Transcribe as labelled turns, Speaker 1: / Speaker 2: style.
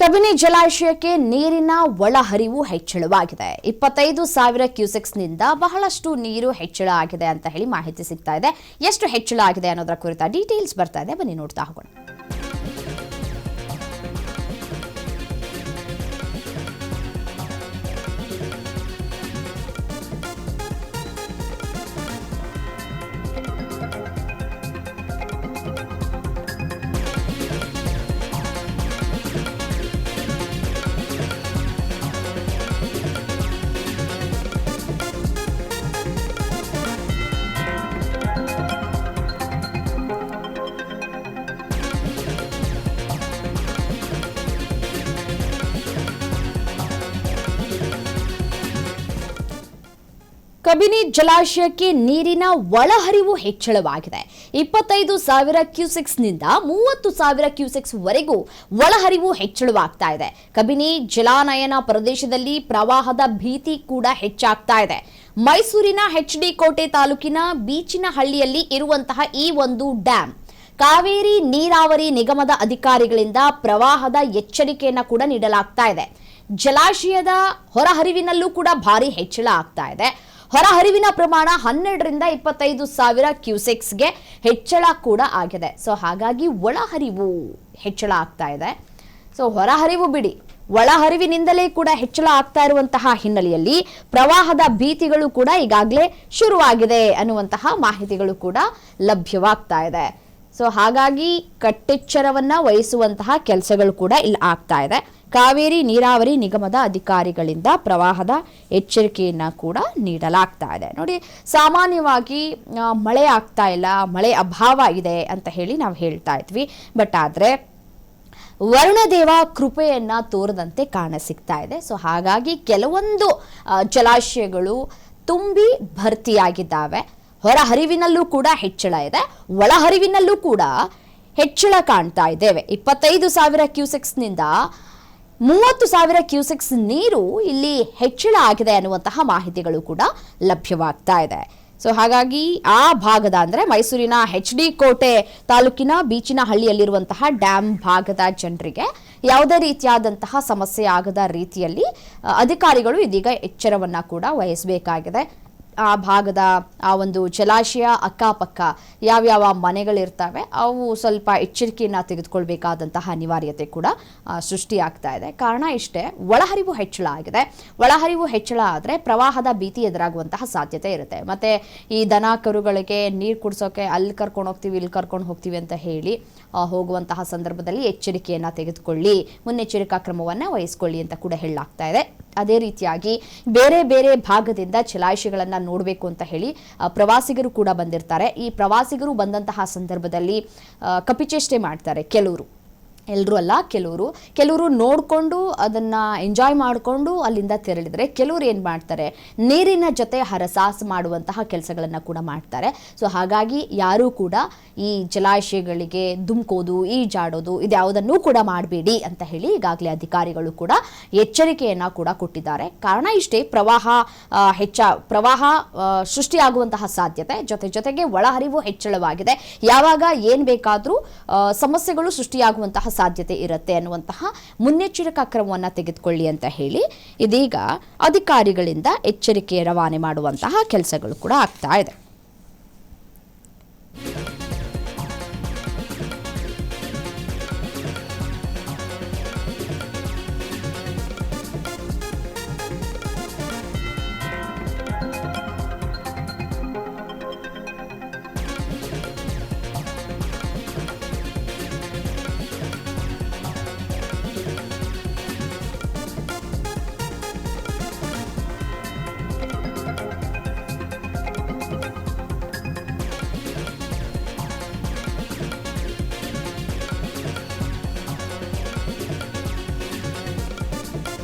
Speaker 1: ಕಬಿನಿ ಜಲಾಶಯಕ್ಕೆ ನೀರಿನ ಒಳಹರಿವು ಹೆಚ್ಚಳವಾಗಿದೆ. 25,000 ಕ್ಯೂಸೆಕ್ಸ್ನಿಂದ ಬಹಳಷ್ಟು ನೀರು ಹೆಚ್ಚಳ ಆಗಿದೆ ಅಂತ ಹೇಳಿ ಮಾಹಿತಿ ಸಿಗ್ತಾ ಇದೆ. ಎಷ್ಟು ಹೆಚ್ಚಳ ಆಗಿದೆ ಅನ್ನೋದರ ಕುರಿತ ಡೀಟೇಲ್ಸ್ ಬರ್ತಾ ಇದೆ, ಬನ್ನಿ ನೋಡ್ತಾ ಹೋಗೋಣ. ಕಬಿನಿ ಜಲಾಶಯಕ್ಕೆ ನೀರಿನ ಒಳಹರಿವು ಹೆಚ್ಚಳವಾಗಿದೆ. 25,000 ಕ್ಯೂಸೆಕ್ಸ್ನಿಂದ 30,000 ಕ್ಯೂಸೆಕ್ಸ್ ವರೆಗೂ ಒಳಹರಿವು ಹೆಚ್ಚಳವಾಗ್ತಾ ಇದೆ. ಕಬಿನಿ ಜಲಾನಯನ ಪ್ರದೇಶದಲ್ಲಿ ಪ್ರವಾಹದ ಭೀತಿ ಕೂಡ ಹೆಚ್ಚಾಗ್ತಾ ಇದೆ. ಮೈಸೂರಿನ HD ಕೋಟೆ ತಾಲೂಕಿನ ಬೀಚಿನಹಳ್ಳಿಯಲ್ಲಿ ಇರುವಂತಹ ಈ ಒಂದು ಡ್ಯಾಂ ಕಾವೇರಿ ನೀರಾವರಿ ನಿಗಮದ ಅಧಿಕಾರಿಗಳಿಂದ ಪ್ರವಾಹದ ಎಚ್ಚರಿಕೆಯನ್ನ ಕೂಡ ನೀಡಲಾಗ್ತಾ ಇದೆ. ಜಲಾಶಯದ ಹೊರಹರಿವಿನಲ್ಲೂ ಕೂಡ ಭಾರಿ ಹೆಚ್ಚಳ ಆಗ್ತಾ ಇದೆ. ಹೊರಹರಿವಿನ ಪ್ರಮಾಣ 12ರಿಂದ 25,000 ಕ್ಯೂಸೆಕ್ಸ್ಗೆ ಹೆಚ್ಚಳ ಕೂಡ ಆಗಿದೆ. ಸೊ ಹಾಗಾಗಿ ಒಳಹರಿವು ಹೆಚ್ಚಳ ಆಗ್ತಾ ಇದೆ. ಸೊ ಹೊರಹರಿವು ಬಿಡಿ, ಒಳಹರಿವಿನಿಂದಲೇ ಕೂಡ ಹೆಚ್ಚಳ ಆಗ್ತಾ ಇರುವಂತಹ ಹಿನ್ನೆಲೆಯಲ್ಲಿ ಪ್ರವಾಹದ ಭೀತಿಗಳು ಕೂಡ ಈಗಾಗಲೇ ಶುರುವಾಗಿದೆ ಅನ್ನುವಂತಹ ಮಾಹಿತಿಗಳು ಕೂಡ ಲಭ್ಯವಾಗ್ತಾ ಇದೆ. ಸೊ ಹಾಗಾಗಿ ಕಟ್ಟೆಚ್ಚರವನ್ನ ವಹಿಸುವಂತಹ ಕೆಲಸಗಳು ಕೂಡ ಇಲ್ಲಿ ಆಗ್ತಾ ಇದೆ. ಕಾವೇರಿ ನೀರಾವರಿ ನಿಗಮದ ಅಧಿಕಾರಿಗಳಿಂದ ಪ್ರವಾಹದ ಎಚ್ಚರಿಕೆಯನ್ನ ಕೂಡ ನೀಡಲಾಗ್ತಾ ಇದೆ. ನೋಡಿ, ಸಾಮಾನ್ಯವಾಗಿ ಮಳೆ ಆಗ್ತಾ ಇಲ್ಲ, ಮಳೆ ಅಭಾವ ಇದೆ ಅಂತ ಹೇಳಿ ನಾವು ಹೇಳ್ತಾ ಇದ್ವಿ. ಬಟ್ ಆದರೆ ವರುಣದೇವ ಕೃಪೆಯನ್ನ ತೋರದಂತೆ ಕಾಣಸಿಗ್ತಾ ಇದೆ. ಸೊ ಹಾಗಾಗಿ ಕೆಲವೊಂದು ಜಲಾಶಯಗಳು ತುಂಬಿ ಭರ್ತಿಯಾಗಿದ್ದಾವೆ. ಹೊರಹರಿವಿನಲ್ಲೂ ಕೂಡ ಹೆಚ್ಚಳ ಇದೆ, ಒಳಹರಿವಿನಲ್ಲೂ ಕೂಡ ಹೆಚ್ಚಳ ಕಾಣ್ತಾ ಇದ್ದೇವೆ. 25,000 ಕ್ಯೂಸೆಕ್ಸ್ನಿಂದ 30,000 ಕ್ಯೂಸೆಕ್ಸ್ ನೀರು ಇಲ್ಲಿ ಹೆಚ್ಚಳ ಆಗಿದೆ ಅನ್ನುವಂತಹ ಮಾಹಿತಿಗಳು ಕೂಡ ಲಭ್ಯವಾಗ್ತಾ ಇದೆ. ಸೊ ಹಾಗಾಗಿ ಆ ಭಾಗದ ಅಂದರೆ ಮೈಸೂರಿನ HD ಕೋಟೆ ತಾಲೂಕಿನ ಬೀಚಿನಹಳ್ಳಿಯಲ್ಲಿರುವಂತಹ ಡ್ಯಾಮ್ ಭಾಗದ ಜನರಿಗೆ ಯಾವುದೇ ರೀತಿಯಾದಂತಹ ಸಮಸ್ಯೆ ಆಗದ ರೀತಿಯಲ್ಲಿ ಅಧಿಕಾರಿಗಳು ಇದೀಗ ಎಚ್ಚರವನ್ನ ಕೂಡ ವಹಿಸಬೇಕಾಗಿದೆ. ಆ ಭಾಗದ ಆ ಒಂದು ಜಲಾಶಯ ಅಕ್ಕಪಕ್ಕ ಯಾವ್ಯಾವ ಮನೆಗಳಿರ್ತವೆ ಅವು ಸ್ವಲ್ಪ ಎಚ್ಚರಿಕೆಯನ್ನು ತೆಗೆದುಕೊಳ್ಬೇಕಾದಂತಹ ಅನಿವಾರ್ಯತೆ ಕೂಡ ಸೃಷ್ಟಿಯಾಗ್ತಾ ಇದೆ. ಕಾರಣ ಇಷ್ಟೇ, ಒಳಹರಿವು ಹೆಚ್ಚಳ ಆಗಿದೆ. ಒಳಹರಿವು ಹೆಚ್ಚಳ ಆದರೆ ಪ್ರವಾಹದ ಭೀತಿ ಎದುರಾಗುವಂತಹ ಸಾಧ್ಯತೆ ಇರುತ್ತೆ. ಮತ್ತು ಈ ದನ ಕರುಗಳಿಗೆ ನೀರು ಕುಡಿಸೋಕೆ ಅಲ್ಲಿ ಕರ್ಕೊಂಡು ಹೋಗ್ತೀವಿ, ಇಲ್ಲಿ ಕರ್ಕೊಂಡು ಹೋಗ್ತೀವಿ ಅಂತ ಹೇಳಿ ಹೋಗುವಂತಹ ಸಂದರ್ಭದಲ್ಲಿ ಎಚ್ಚರಿಕೆಯನ್ನು ತೆಗೆದುಕೊಳ್ಳಿ, ಮುನ್ನೆಚ್ಚರಿಕಾ ಕ್ರಮವನ್ನು ವಹಿಸ್ಕೊಳ್ಳಿ ಅಂತ ಕೂಡ ಹೇಳಲಾಗ್ತಾ ಇದೆ. ಅದೇ ರೀತಿಯಾಗಿ ಬೇರೆ ಬೇರೆ ಭಾಗದಿಂದ ಜಲಾಶಯಗಳನ್ನು ನೋಡಬೇಕು ಅಂತ ಹೇಳಿ ಪ್ರವಾಸಿಗರು ಕೂಡ ಬಂದಿರ್ತಾರೆ. ಈ ಪ್ರವಾಸಿಗರು ಬಂದಂತಹ ಸಂದರ್ಭದಲ್ಲಿ ಕಪಿಚೇಷ್ಟೆ ಮಾಡ್ತಾರೆ ಕೆಲವರು, ಎಲ್ಲರೂ ಅಲ್ಲ, ಕೆಲವರು ನೋಡಿಕೊಂಡು ಅದನ್ನು ಎಂಜಾಯ್ ಮಾಡಿಕೊಂಡು ಅಲ್ಲಿಂದ ತೆರಳಿದರೆ ಕೆಲವರು ಏನು ಮಾಡ್ತಾರೆ, ನೀರಿನ ಜೊತೆ ಹರಸಾಹಸ ಮಾಡುವಂತಹ ಕೆಲಸಗಳನ್ನು ಕೂಡ ಮಾಡ್ತಾರೆ. ಸೊ ಹಾಗಾಗಿ ಯಾರೂ ಕೂಡ ಈ ಜಲಾಶಯಗಳಿಗೆ ಧುಮುಕೋದು, ಈಜಾಡೋದು ಇದ್ಯಾವುದನ್ನೂ ಕೂಡ ಮಾಡಬೇಡಿ ಅಂತ ಹೇಳಿ ಈಗಾಗಲೇ ಅಧಿಕಾರಿಗಳು ಕೂಡ ಎಚ್ಚರಿಕೆಯನ್ನು ಕೂಡ ಕೊಟ್ಟಿದ್ದಾರೆ. ಕಾರಣ ಇಷ್ಟೇ, ಪ್ರವಾಹ ಸೃಷ್ಟಿಯಾಗುವಂತಹ ಸಾಧ್ಯತೆ ಜೊತೆಗೆ ಒಳಹರಿವು ಹೆಚ್ಚಳವಾಗಿದೆ. ಯಾವಾಗ ಏನು ಬೇಕಾದರೂ ಸಮಸ್ಯೆಗಳು ಸೃಷ್ಟಿಯಾಗುವಂತಹ ಸಾಧ್ಯತೆ ಇರುತ್ತೆ ಅನ್ನುವಂತಹ ಮುನ್ನೆಚ್ಚರಿಕಾ ಕ್ರಮವನ್ನು ತೆಗೆದುಕೊಳ್ಳಿ ಅಂತ ಹೇಳಿ ಇದೀಗ ಅಧಿಕಾರಿಗಳಿಂದ ಎಚ್ಚರಿಕೆ ರವಾನೆ ಮಾಡುವಂತಹ ಕೆಲಸಗಳು ಕೂಡ ಆಗ್ತಾ ಇದೆ.